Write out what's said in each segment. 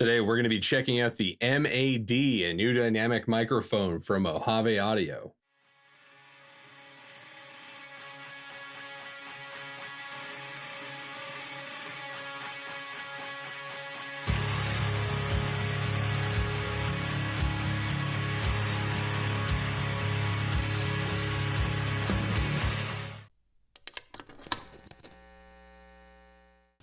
Today, we're going to be checking out the MAD, a new dynamic microphone from Mojave Audio.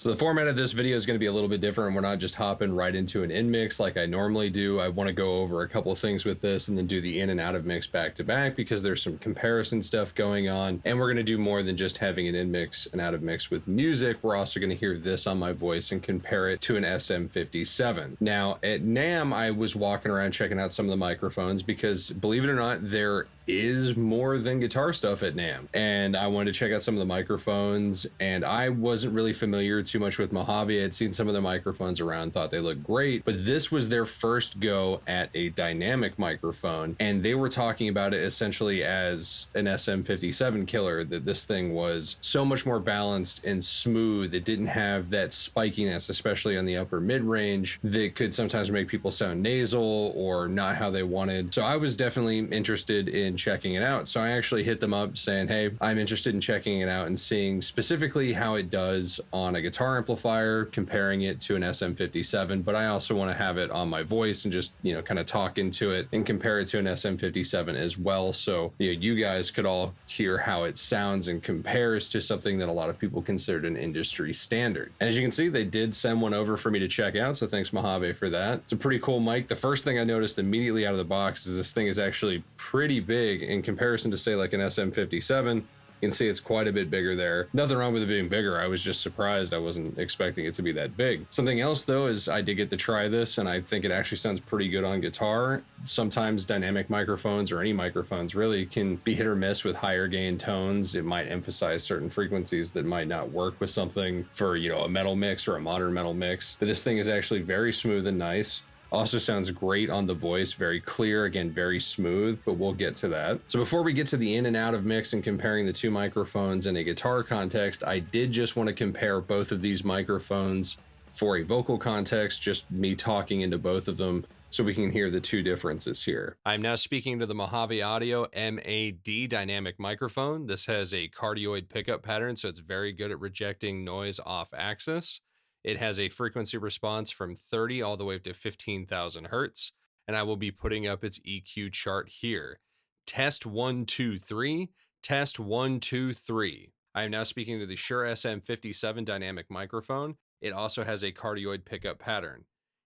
So the format of this video is going to be a little bit different. We're not just hopping right into an in mix like I normally do. I want to go over a couple of things with this and then do the in and out of mix back to back because there's some comparison stuff going on. And we're going to do more than just having an in mix and out of mix with music. We're also going to hear this on my voice and compare it to an SM57. Now at NAMM, I was walking around checking out some of the microphones because, believe it or not, there is more than guitar stuff at NAMM. And I wanted to check out some of the microphones, and I wasn't really familiar too much with Mojave. I'd seen some of the microphones around, thought they looked great, but this was their first go at a dynamic microphone, and they were talking about it essentially as an SM57 killer, that this thing was so much more balanced and smooth. It didn't have that spikiness, especially on the upper mid-range, that could sometimes make people sound nasal or not how they wanted. So I was definitely interested in checking it out. So I actually hit them up saying, hey, I'm interested in checking it out and seeing specifically how it does on a guitar amplifier, comparing it to an SM57, but I also want to have it on my voice and just, kind of talk into it and compare it to an SM57 as well. So, you guys could all hear how it sounds and compares to something that a lot of people considered an industry standard. And as you can see, they did send one over for me to check out. So thanks Mojave for that. It's a pretty cool mic. The first thing I noticed immediately out of the box is this thing is actually pretty big in comparison to say like an SM57. You can see it's quite a bit bigger there. Nothing wrong with it being bigger. I was just surprised. I wasn't expecting it to be that big. Something else though is I did get to try this and I think it actually sounds pretty good on guitar. Sometimes dynamic microphones or any microphones really can be hit or miss with higher gain tones. It might emphasize certain frequencies that might not work with something for, a metal mix or a modern metal mix. But this thing is actually very smooth and nice. Also sounds great on the voice, very clear, again, very smooth, but we'll get to that. So before we get to the in and out of mix and comparing the two microphones in a guitar context, I did just want to compare both of these microphones for a vocal context, just me talking into both of them so we can hear the two differences here. I'm now speaking to the Mojave Audio MAD dynamic microphone. This has a cardioid pickup pattern, so it's very good at rejecting noise off axis. It has a frequency response from 30 all the way up to 15,000 hertz, and I will be putting up its EQ chart here. Test 1, 2, 3, test 1, 2, 3. I am now speaking to the Shure SM57 dynamic microphone. It also has a cardioid pickup pattern.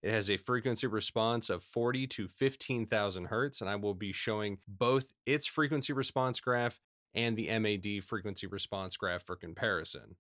It has a frequency response of 40 to 15,000 hertz, and I will be showing both its frequency response graph and the MAD frequency response graph for comparison.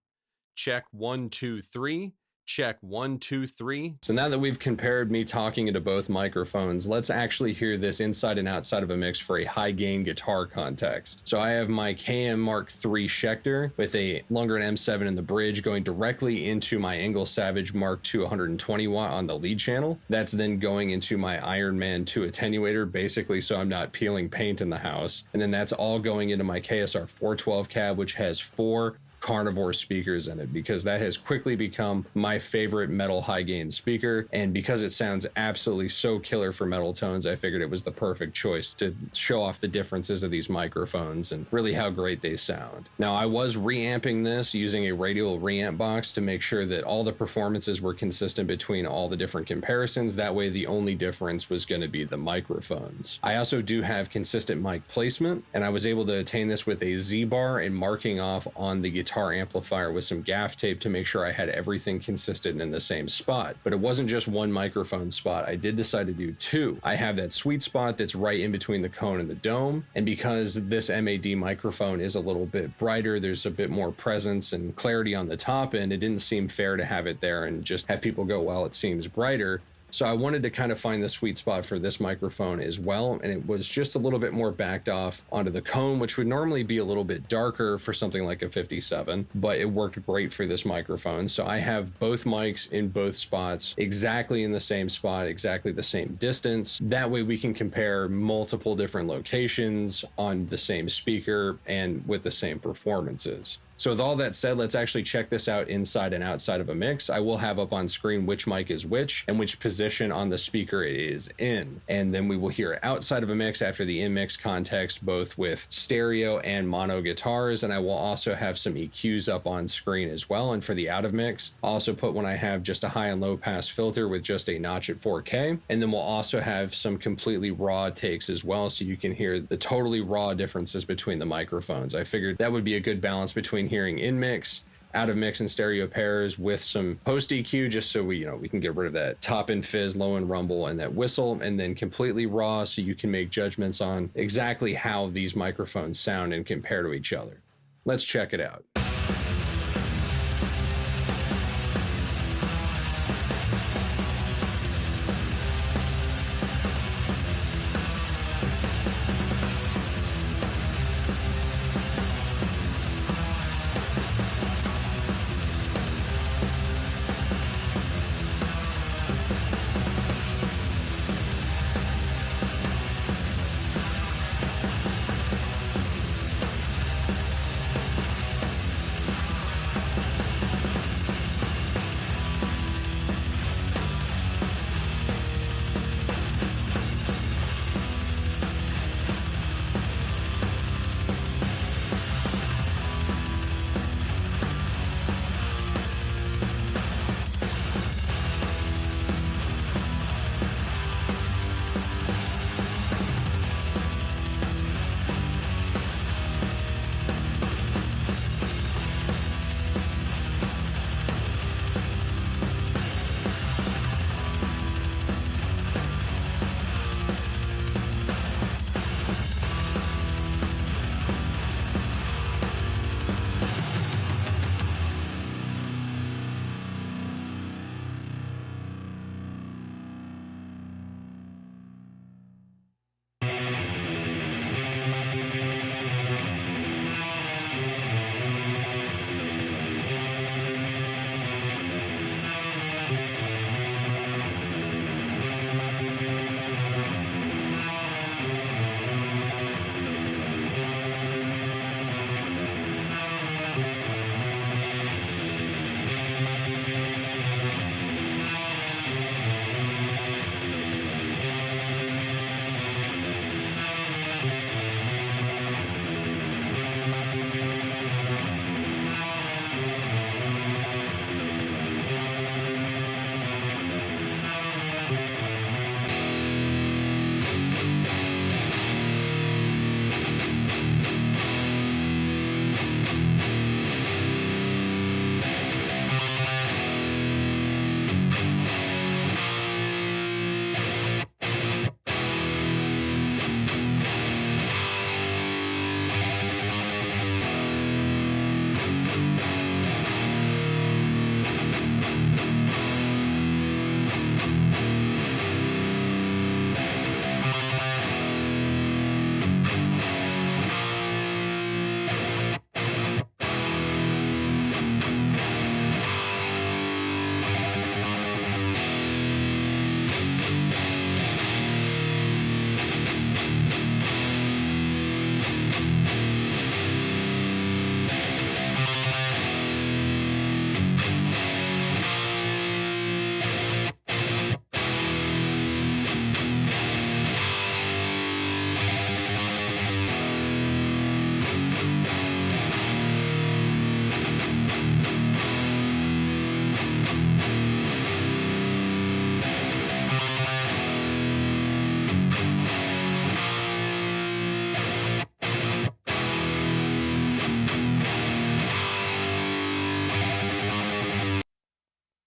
Check 1, 2, 3. Check 1, 2, 3. So now that we've compared me talking into both microphones, let's actually hear this inside and outside of a mix for a high gain guitar context. So I have my KM Mark III Schecter with a Lundgren M7 in the bridge going directly into my Engel Savage Mark II 120 watt on the lead channel. That's then going into my Iron Man 2 attenuator, basically so I'm not peeling paint in the house. And then that's all going into my KSR 412 cab, which has 4 Karnivore speakers in it, because that has quickly become my favorite metal high gain speaker, and because it sounds absolutely so killer for metal tones, I figured it was the perfect choice to show off the differences of these microphones and really how great they sound. Now I was reamping this using a radial reamp box to make sure that all the performances were consistent between all the different comparisons. That way the only difference was going to be the microphones. I also do have consistent mic placement, and I was able to attain this with a Z-bar and marking off on the guitar amplifier with some gaff tape to make sure I had everything consistent in the same spot. But it wasn't just one microphone spot. I did decide to do 2. I have that sweet spot that's right in between the cone and the dome, and because this MAD microphone is a little bit brighter, there's a bit more presence and clarity on the top end, it didn't seem fair to have it there and just have people go, well, it seems brighter. So I wanted to kind of find the sweet spot for this microphone as well, and it was just a little bit more backed off onto the cone, which would normally be a little bit darker for something like a 57, but it worked great for this microphone. So I have both mics in both spots, exactly in the same spot, exactly the same distance. That way we can compare multiple different locations on the same speaker and with the same performances. So with all that said, let's actually check this out inside and outside of a mix. I will have up on screen which mic is which and which position on the speaker it is in. And then we will hear outside of a mix after the in-mix context, both with stereo and mono guitars. And I will also have some EQs up on screen as well. And for the out of mix, I'll also put when I have just a high and low pass filter with just a notch at 4K. And then we'll also have some completely raw takes as well, so you can hear the totally raw differences between the microphones. I figured that would be a good balance between hearing in mix, out of mix, and stereo pairs with some post EQ, just so we can get rid of that top end fizz, low end rumble, and that whistle, and then completely raw so you can make judgments on exactly how these microphones sound and compare to each other. Let's check it out.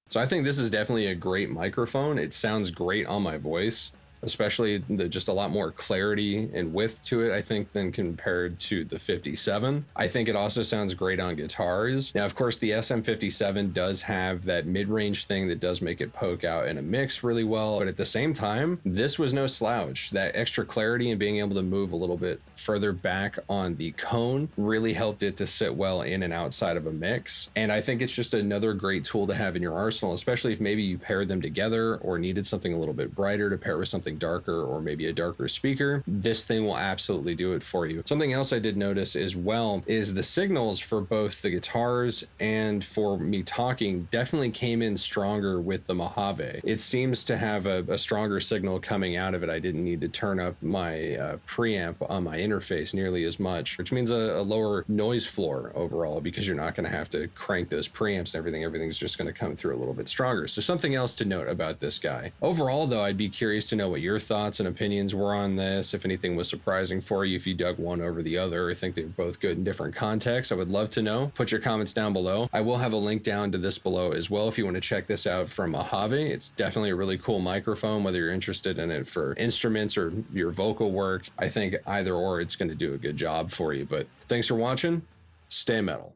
So I think this is definitely a great microphone. It sounds great on my voice, especially just a lot more clarity and width to it, I think, than compared to the 57. I think it also sounds great on guitars. Now, of course, the SM57 does have that mid-range thing that does make it poke out in a mix really well, but at the same time, this was no slouch. That extra clarity and being able to move a little bit further back on the cone really helped it to sit well in and outside of a mix. And I think it's just another great tool to have in your arsenal, especially if maybe you paired them together or needed something a little bit brighter to pair with something something darker or maybe a darker speaker, this thing will absolutely do it for you. Something else I did notice as well is the signals for both the guitars and for me talking definitely came in stronger with the Mojave. It seems to have a stronger signal coming out of it. I didn't need to turn up my preamp on my interface nearly as much, which means a lower noise floor overall, because you're not going to have to crank those preamps and everything. Everything's just going to come through a little bit stronger. So something else to note about this guy. Overall, though, I'd be curious to know what your thoughts and opinions were on this, if anything was surprising for you, if you dug one over the other, or think they're both good in different contexts. I would love to know. Put your comments down below. I will have a link down to this below as well if you want to check this out from Mojave. It's definitely a really cool microphone, whether you're interested in it for instruments or your vocal work. I think either or, it's going to do a good job for you. But thanks for watching. Stay metal.